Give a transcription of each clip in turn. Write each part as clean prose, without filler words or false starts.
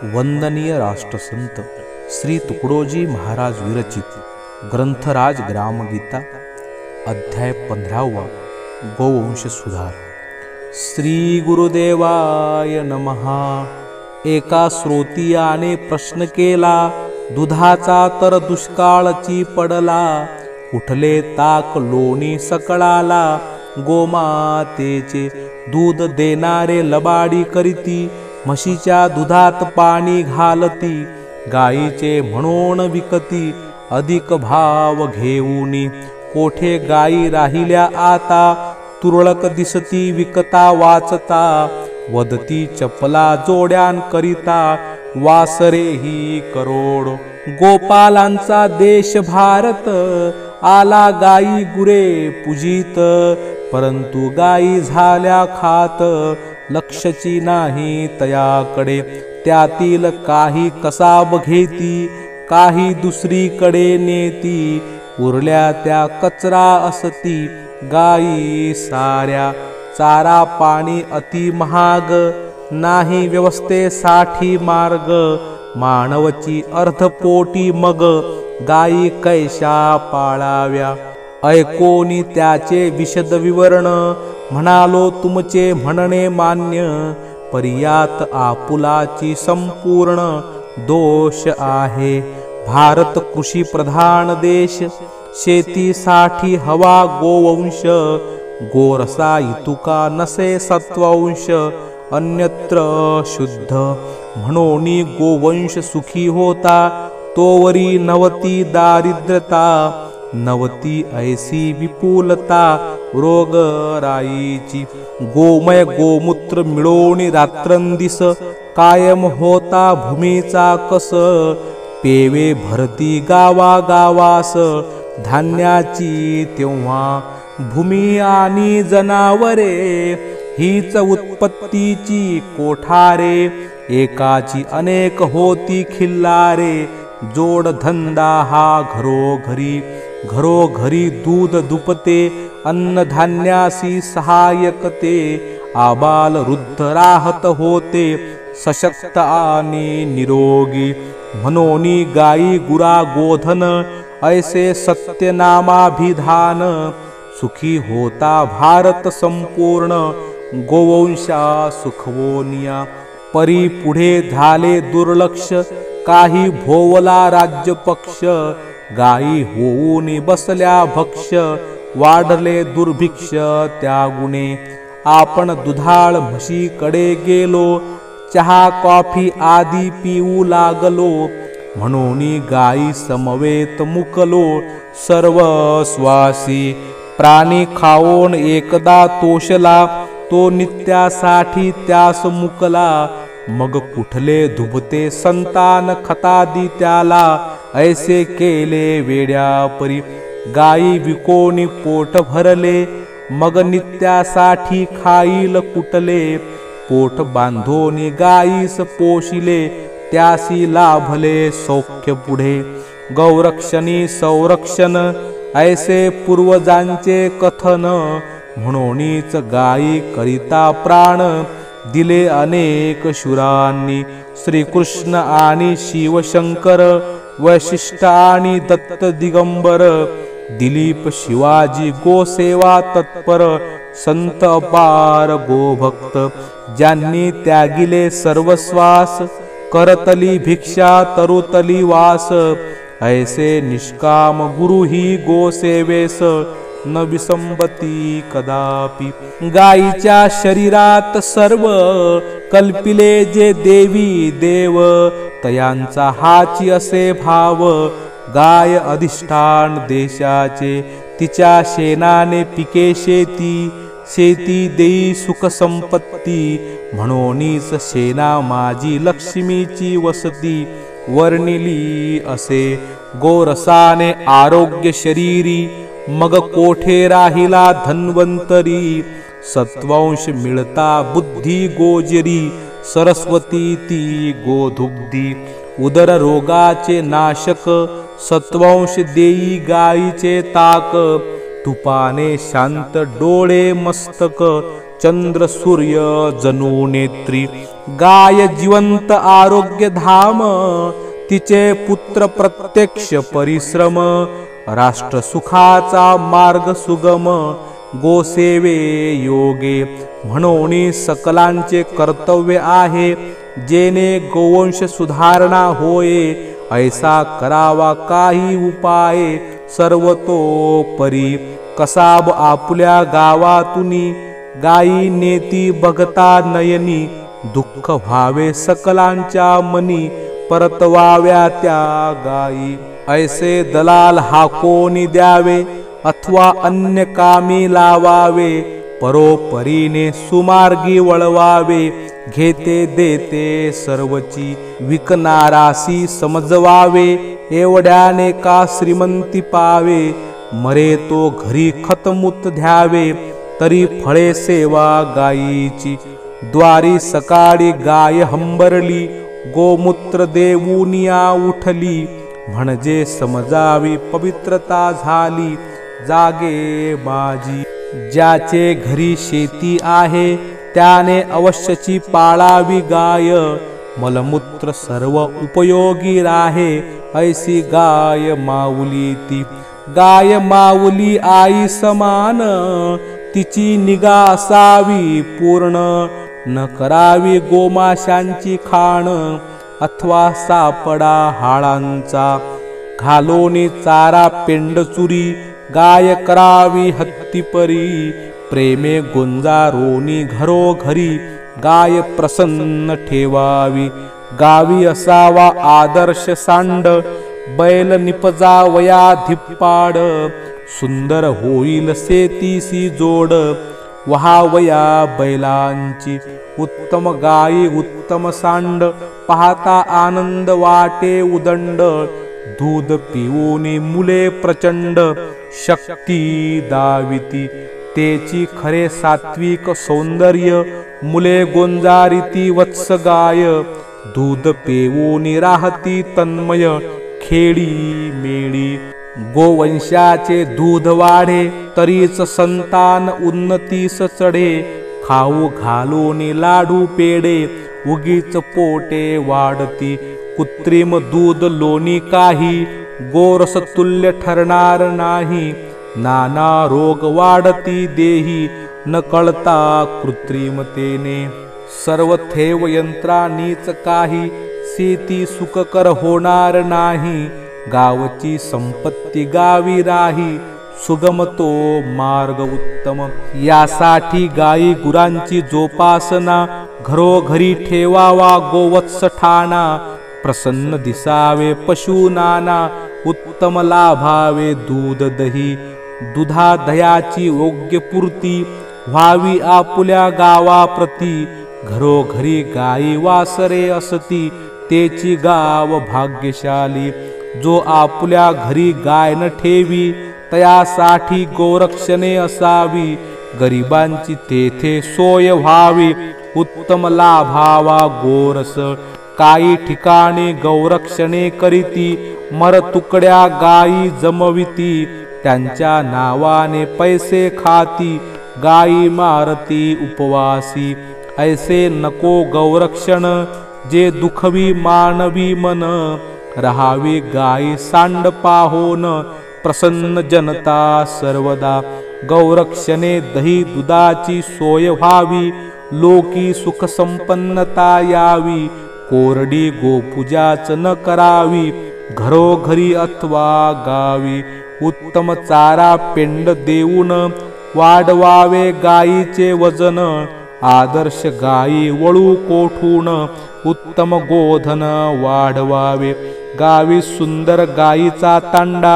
वंदनीय राष्ट्रसंत श्री तुकडोजी महाराज विरचित ग्रंथराज ग्रामगीता अध्याय 15 गोवंश सुधार। श्री गुरुदेवाय नमः। एका श्रोतियाने प्रश्न केला, दुधाचा तर दुष्काळची पडला, कुठले ताक लोणी सकळाला, गोमातेचे दूध देणारे लबाडी करीती, म्हशीच्या दुधात पाणी घालती, गाईचे म्हणून विकती, अधिक भाव घेऊनी, कोठे गाई राहिल्या आता, तुरळक दिसती विकता वाचता, वदती चपला जोड्यान करिता, वासरे ही करोड, गोपालांचा देश भारत, आला गाई गुरे पूजित, परंतु गाई झाल्या खात, लक्षची नाही तयाकडे, त्यातील काही कसाब घेती, काही दुसरीकडे नेती, उरल्या त्या कचरा असती, गाई साऱ्या चारा पाणी अति महाग, नाही व्यवस्थेसाठी मार्ग, मानवची अर्धपोटी मग, गाई कैशा पाळाव्या, ऐकोनी त्याचे विशद विवरण, म्हणालो तुमचे म्हणणे मान्य, पर्यात आपुलाची संपूर्ण दोष आहे, भारत कृषी प्रधान देश, शेतीसाठी हवा गोवंश, गोरसा इतुका नसे सत्वंश, अन्यत्र शुद्ध, म्हणून गोवंश सुखी होता, तोवरी नवती दारिद्रता, नवती ऐसी विपुलता, रोग राईची, गोमय गोमूत्र मिळवून रात्रंदिस, कायम होता भूमीचा कस, पेवे भरती गावा गावास, धान्याची तेव्हा भूमी आणि जनावरे, हीच उत्पत्तीची कोठारे, एकाची अनेक होती खिल्लारे, जोड धंदा हा घरोघरी, घरोघरी दूध दुपते, अन्नधान्यासी सहाय्यकते, आबाल वृद्ध राहत होते, सशक्त आणि निरोगी, म्हणून गाई गुरा गोधन, ऐसे सत्यनामाभिधान, सुखी होता भारत संपूर्ण, गोवंशा सुखवोनिया, परी पुढे झाले दुर्लक्ष, काही भोवला राज्य पक्ष, गाई होऊन बसल्या भक्ष, वाढले दुर्भिक्ष त्या गुणे, आपण दुधाळ म्हशीकडे गेलो, चहा कॉफी आदी पिऊ लागलो, म्हणून गाई समवेत मुकलो, सर्व स्वासी प्राणी खाऊन एकदा तोषला, तो नित्यासाठी त्यास मुकला, मग कुठले धुबते संतान खतादी त्याला, ऐसे केले वेड्यापरी, गाई विकोणी पोट भरले, मग नित्यासाठी खाईल कुटले, पोट बांधोनी गाईस पोशिले, त्यासी लाभले सौख्य पुढे, गौरक्षणी संरक्षण, ऐसे पूर्वजांचे कथन, म्हणूनच गाई करिता प्राण, दिले अनेक शूरांनी, श्रीकृष्ण आणि शिवशंकर, वैशिष्ट आणि दत्त दिगंबर, दिलीप शिवाजी गोसेवा तत्पर, संत अपार गोभक्त, ज्यांनी त्यागिले सर्वस्वास, करतली भिक्षा तरुतली वास, ऐसे निष्काम गुरु ही गोसेवेस, न विसंबती कदापि, गाईच्या शरीरात सर्व कल्पिले जे देवी देव, तयांचा हाची असे भाव, गाय अधिष्ठान देशाचे, तिच्या शेणाने पिके शेती, शेती देई सुख संपत्ती, म्हणूनच शेणा माझी लक्ष्मीची वसती, वर्णिली असे गोरसाने आरोग्य शरीरी, मग कोठे राहिला धन्वंतरी, सत्वंश मिळता बुद्धी गोजरी, सरस्वती ती गोधुग्धी, उदर रोगाचे नाशक, सत्वंश देई गाईचे ताक, तुपाने शांत डोळे मस्तक चंद्र सूर्य जणू नेत्री गाय जिवंत आरोग्य धाम तिचे पुत्र प्रत्यक्ष परिश्रम राष्ट्र सुखाचा मार्ग सुगम गोसेवे योगे म्हणून सकलांचे कर्तव्य आहे जेने गोवंश सुधारणा होय ऐसा करावा काही उपाय सर्वतोपरी कसाब आपुल्या गावातुनी गायी नेती बघता नयनी दुःख व्हावे सकलांच्या मनी परतवाव्या त्या गायी ऐसे दलाल हाकोनी द्यावे अथवा अन्य कामी लावावे परोपरीने सुमार्गी वळवावे घेते देते सर्वची विकनारासी समजवावे एवढ्याने का श्रीमंती पावे मरे तो घरी खतमूत द्यावे तरी फळे सेवा गायीची द्वारी सकाळी गाय हंबरली गोमूत्र देऊनिया उठली म्हणजे समजावी पवित्रता झाली जागे माझी ज्याचे घरी शेती आहे त्याने अवश्यची पाळावी गाय मलमूत्र सर्व उपयोगी राहे ऐसी गाय माऊली ती गाय माऊली आई समान तिची निगा असावी पूर्ण न करावी गोमाशांची खाण अथवा सापडा हाळांचा घालोनी चारा पेंडचुरी गाय करावी हत्तीपरी प्रेमे गोंजारोनी घरोघरी गाय प्रसन्न ठेवावी गावी असावा आदर्श सांड बैल निपजावया धिप्पाड सुंदर होईल सेतीसी जोड वहावया बैलांची उत्तम गायी उत्तम सांड पाहता आनंद वाटे उदंड दूध पिऊनी मुले प्रचंड शक्ती दाविती तेची खरे सात्विक सौंदर्य मुले गोंजारिती वत्स गाय दूध पिऊनी राहती तन्मय खेडी मेडी गोवंशाचे दूध वाढे तरीच संतान उन्नतीस चढे खाऊ घालूनी लाडू पेडे उगीच पोटे वाढती कृत्रिम दूध लोणी काही गोरस तुल्य ठरणार नाही नाना रोग वाढती देही न कळता कृत्रिमतेने सर्व थेव यंत्रानीच काही शेती सुखकर होणार नाही गावची संपत्ती गावी राही सुगम तो मार्ग उत्तम यासाठी गायी गुरांची जोपासना घरोघरी ठेवावा गोवत्स ठाणा प्रसन्न दिसावे पशु नाना उत्तम लाभावे दूध दही दुधा दह्याची योग्य पूर्ती व्हावी आपुल्या गावाप्रती घरोघरी गायी वासरे असती तेची गाव भाग्यशाली जो आपुल्या घरी गाय न ठेवी तयासाठी गोरक्षणे असावी गरिबांची तेथे सोय व्हावी उत्तम लाभावा गोरस काही ठिकाणी गौरक्षणे करीती मर तुकड्या गायी जमविती त्यांच्या नावाने पैसे खाती गायी मारती उपवासी ऐसे नको गौरक्षण जे दुखवी मानवी मन रहावी गायी सांड पाहोन प्रसन्न जनता सर्वदा गौरक्षणे दही दुधाची सोय व्हावी लोकी सुख संपन्नता यावी कोरडी गोपूजाच न करावी घरोघरी अथवा गावी उत्तम चारा पेंड देऊन वाढवावे गायीचे वजन आदर्श गायी वळू कोठून उत्तम गोधन वाढवावे गावी सुंदर गायीचा तांडा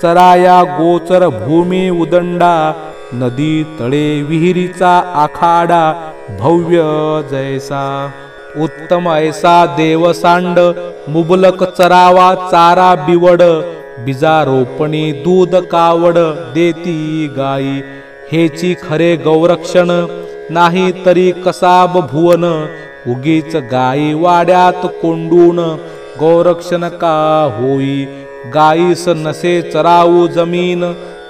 चराया गोचर भूमी उदंडा नदी तळे विहिरीचा आखाडा भव्य जैसा उत्तम ऐसा देवसांड मुबलक चरावा चारा बिवड बीजारोपणी दूध कावड देती गायी हेची खरे गौरक्षण नाही तरी कसाब भुवन उगीच गायी वाड्यात कोंडून गौरक्षण का होई गायीस नसे चराऊ जमीन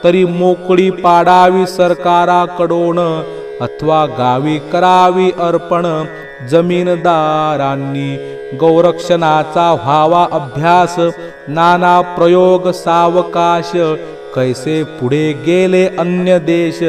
तरी मोकळी पाडावी सरकाराकडून, अथवा गावी करावी अर्पण जमीनदारांनी. गौरक्षणाचा व्हावा अभ्यास, नाना प्रयोग सावकाश. कैसे पुढे गेले अन्य देश,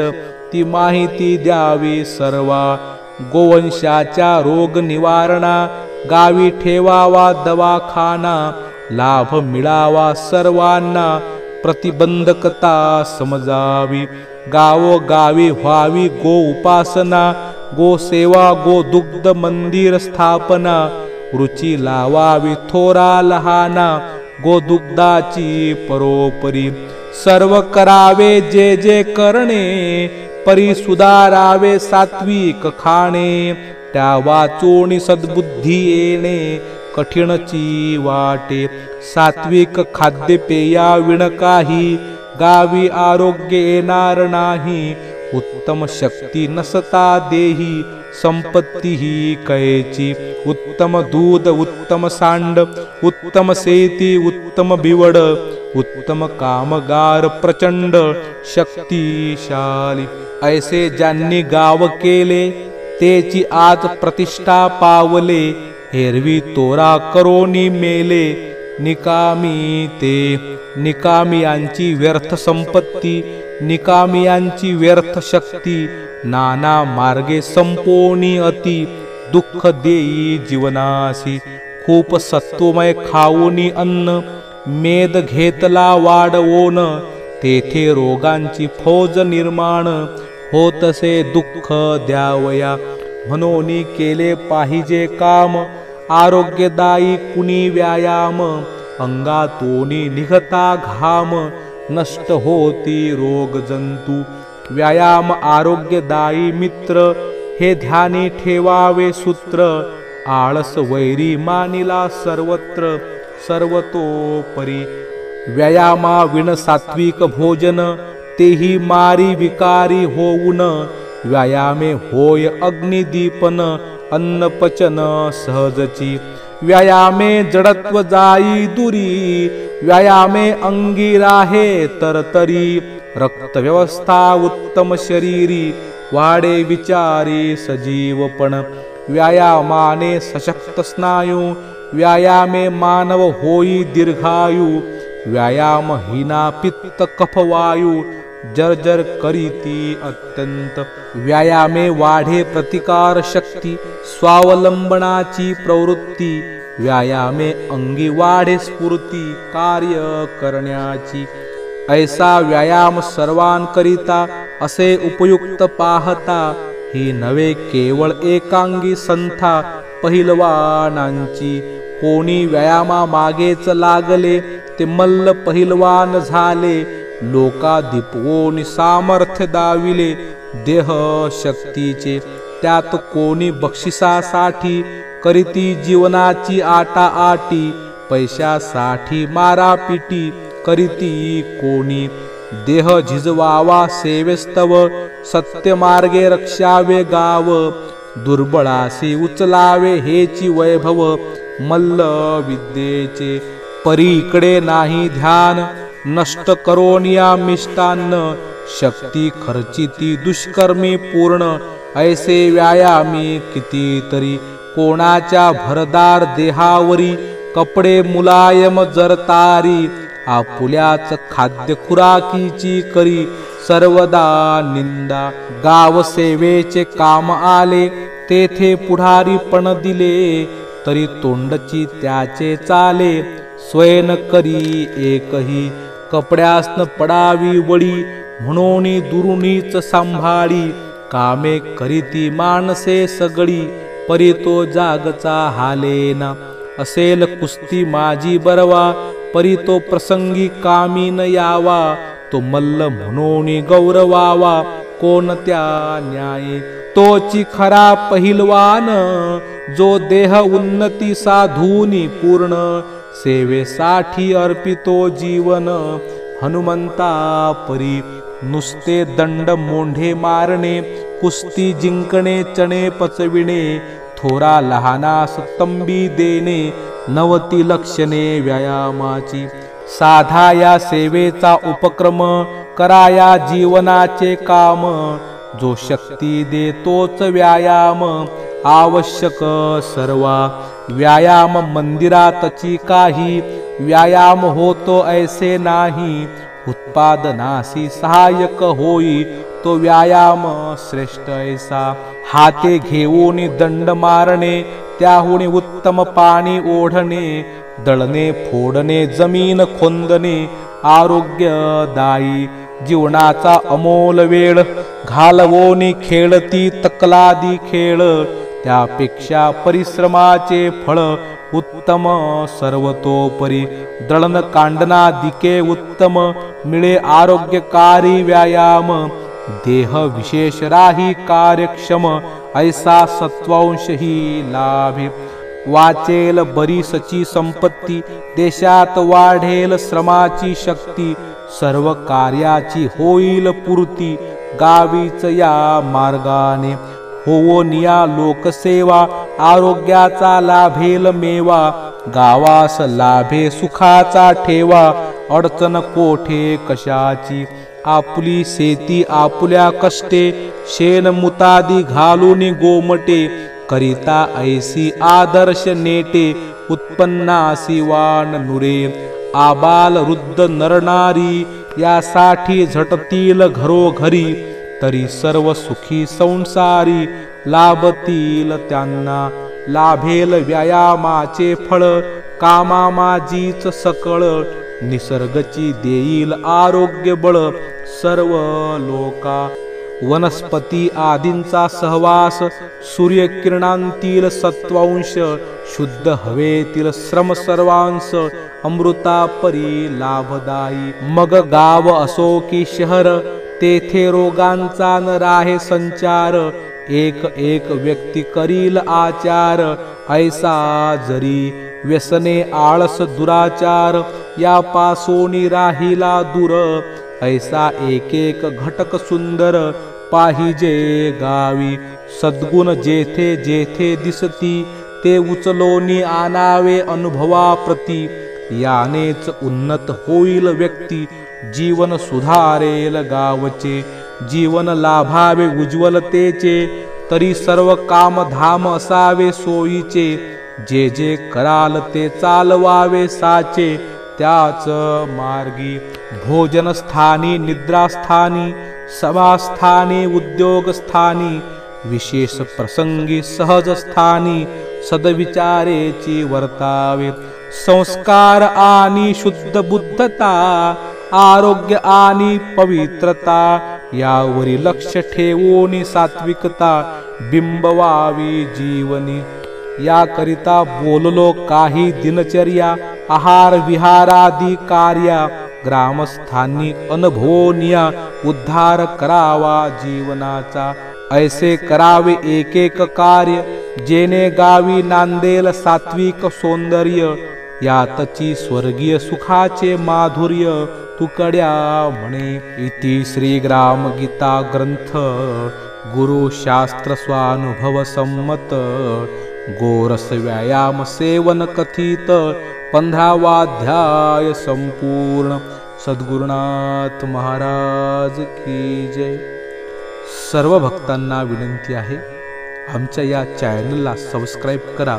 ती माहिती द्यावी सर्वा. गोवंशाच्या रोग निवारणा, गावी ठेवावा दवाखाना. लाभ मिळावा सर्वांना, प्रतिबंधकता समजावी. गावोगावी व्हावी गो उपासना, गो सेवा गो दुग्ध मंदिर स्थापना. रुची लावावी थोरा लहाना, गो दुग्धाची परोपरी. सर्व करावे जे जे करणे, परी सुधारावे सात्विक खाणे. त्या वाचून सद्बुद्धी येणे, कठीणची वाटे. सात्विक खाद्यपेया विण काही, गावी आरोग्य येणार नाही. उत्तम शक्ती नसता देही, संपत्ती ही कैची. उत्तम दूध उत्तम सांड, उत्तम शेती उत्तम बिवड. उत्तम कामगार प्रचंड शक्तिशाली. ऐसे ज्यांनी गाव केले, तेची आज प्रतिष्ठा पावले. एरवी तोरा करोनी मेले, निकामी ते. निकामियांची व्यर्थ संपत्ती, निकामियांची व्यर्थ शक्ती. नाना मार्गे संपोनी अति, दुःख देई जीवनासी. खूप सत्वमय खाऊनी अन्न, मेद घेतला वाढवून. तेथे रोगांची फौज निर्माण, होतसे दुःख द्यावया. म्हणून केले पाहिजे काम, आरोग्यदायी कुणी व्यायाम. अंगातोनी निघता घाम, नष्ट होती रोग जंतू. व्यायाम आरोग्यदायी मित्र, हे ध्यानी ठेवावे सूत्र. आळस वैरी मानिला सर्वत्र, सर्वतोपरी. व्यायामा विण सात्विक भोजन, तेही मारी विकारी होऊन. व्यायामे होय अग्निदीपन, अन्नपचन सहजची. व्यायामे जडत्व जाई दुरी, व्यायामे अंगी राहे तरतरी. रक्त व्यवस्था उत्तम शरीरी, वाढे विचारी सजीवपण. व्यायामाने सशक्त स्नायू, व्यायामे मानव होई दीर्घायू. व्यायाम हिना पित्त कफवायू, जर्जर करीती अत्यंत. व्यायामे वाढे प्रतिकार शक्ती, स्वावलंबनाची प्रवृत्ती. व्यायामे अंगी वाढे स्फूर्ती, कार्य करण्याची. ऐसा व्यायाम सर्वांकरिता, असे उपयुक्त पाहता. ही नवे केवळ एकांगी संथा, पहिलवानांची. कोणी व्यायामा मागेच लागले, ते मल्ल पहिलवान झाले. लोका दिपवून सामर्थ्य दाविले, देह शक्तीचे. त्यात कोणी बक्षिसासाठी, करीती जीवनाची आटाआटी. पैशासाठी मारापिटी, करीती कोणी. देह झिजवावा सेवेस्तव, सत्यमार्गे रक्षावे गाव. दुर्बळासी उचलावे हेची वैभव, मल्ल विद्येचे. परी इकडे नाही ध्यान, नष्ट करोनिया मिष्टान्न. शक्ती खर्चिती दुष्कर्मी पूर्ण, ऐसे व्यायामी कितीतरी. कोणाच्या भरदार देहावरी, कपडे मुलायम जरतारी. आपुल्याच खाद्य खुराकीची करी, सर्वदा निंदा. गाव सेवेचे काम आले, तेथे पुढारी पण दिले. तरी तोंडची त्याचे चाले, स्वयं करी एकही. कपड्यासन पडावी वडी, म्हणून दुरुनीच सांभाळी. कामे करीती माणसे सगळी, परी तो जागचा हालेना. असेल कुस्ती माझी बरवा, परी तो प्रसंगी कामी न यावा. तो मल्ल म्हणून गौरवावा, कोणत्या न्याये. तोची खरा पहिलवान, जो देह उन्नती साधूनी पूर्ण. सेवेसाठी अर्पितो जीवन, हनुमंता परी. नुसते दंड मोंढे मारणे, कुस्ती जिंकणे चणे पचविणे. थोरा लहानास तंबी देणे, नवती लक्षणे व्यायामाची. साधा या सेवेचा उपक्रम, कराया जीवनाचे काम, जो शक्ती देतोच व्यायाम, आवश्यक सर्वा व्यायाम मंदिरातची काही, व्यायाम होतो ऐसे नाही, उत्पादनासी सहाय्यक होई तो व्यायाम श्रेष्ठ ऐसा, हाते घेऊन दंड मारणे, त्याहुनी उत्तम पाणी ओढणे, दळणे फोडणे जमीन खोंदणे, आरोग्यदायी जीवनाचा अमोल वेळ, घालवोनी खेळती तकलादी खेळ, त्यापेक्षा परिश्रमाचे फळ उत्तम सर्वतोपरी, दळण कांडनादिके उत्तम, मिळे आरोग्यकारी व्यायाम, देह विशेष राही कार्यक्षम, ऐसा सत्वांश ही लाभे, वाचेल बरीसची संपत्ती, देशात वाढेल श्रमाची शक्ती, सर्व कार्याची होईल पूर्ती, गावीच या मार्गाने होवो निया लोकसेवा, आरोग्याचा लाभेल मेवा, गावास लाभे सुखाचा ठेवा, अडचण कोठे कशाची, आपुली शेती आपुल्या कष्टे, शेण मुतादी घालून गोमटे, करिता ऐसी आदर्श नेटे, उत्पन्नासी वान नुरे, आबाल वृद्ध नरनारी, यासाठी झटतील घरोघरी, तरी सर्व सुखी संसारी, लाभतील त्यांना लाभेल व्यायामाचे फळ, कामा माझीच सकळ, निसर्गची देईल आरोग्य बळ, सर्व लोका वनस्पती आदींचा सहवास, सूर्यकिरणांतील सत्वांश, शुद्ध हवेतील श्रम सर्वांश, अमृता परी लाभदायी, मग गाव असो की शहर, तेथे रोगांचा न राहे संचार, एक एक व्यक्ती करील आचार, ऐसा जरी व्यसने आळस दुराचार, या पासोनी राहिला दूर, ऐसा एक एक घटक सुंदर, पाहिजे गावी सद्गुण जेथे जेथे दिसती, ते उचलोनी आणावे अनुभवाप्रती, यानेच उन्नत होईल व्यक्ती, जीवन सुधारेल गावचे, जीवन लाभावे उज्ज्वलतेचे, तरी सर्व काम धाम असावे सोयीचे, जे जे कराल ते चालवावे साचे, त्याच मार्गी भोजनस्थानी निद्रास्थानी, सभास्थानी उद्योगस्थानी, विशेष प्रसंगी सहजस्थानी, सदविचारेची वर्तावे, संस्कार आणि शुद्ध बुद्धता, आरोग्य आणि पवित्रता, यावरी लक्ष ठेवून सात्विकता बिंबवावी जीवनी, याकरिता बोललो काही दिनचर्या, आहार विहारादी कार्या, ग्रामस्थांनी अनुभवनिया, उद्धार करावा जीवनाचा, ऐसे करावे एक एक कार्य, जेने गावी नांदेल सात्विक सौंदर्य, यातची स्वर्गीय सुखाचे माधुर्य, तुकड्या म्हणे. इति श्री ग्राम गीता ग्रंथ गुरु शास्त्र स्वानुभव संमत, गोरस व्यायाम सेवन कथित, 15वा अध्याय संपूर्ण. सद्गुरुनाथ महाराज की जय. सर्व भक्तांना विनंती आहे, आमच्या या चॅनलला सबस्क्राईब करा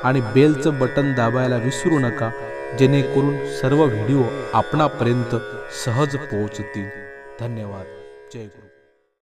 आणि बेलचं बटन दाबायला विसरू नका, जेणेकरून सर्व व्हिडिओ आपणापर्यंत सहज पोहोचतील. धन्यवाद. जय गुरु.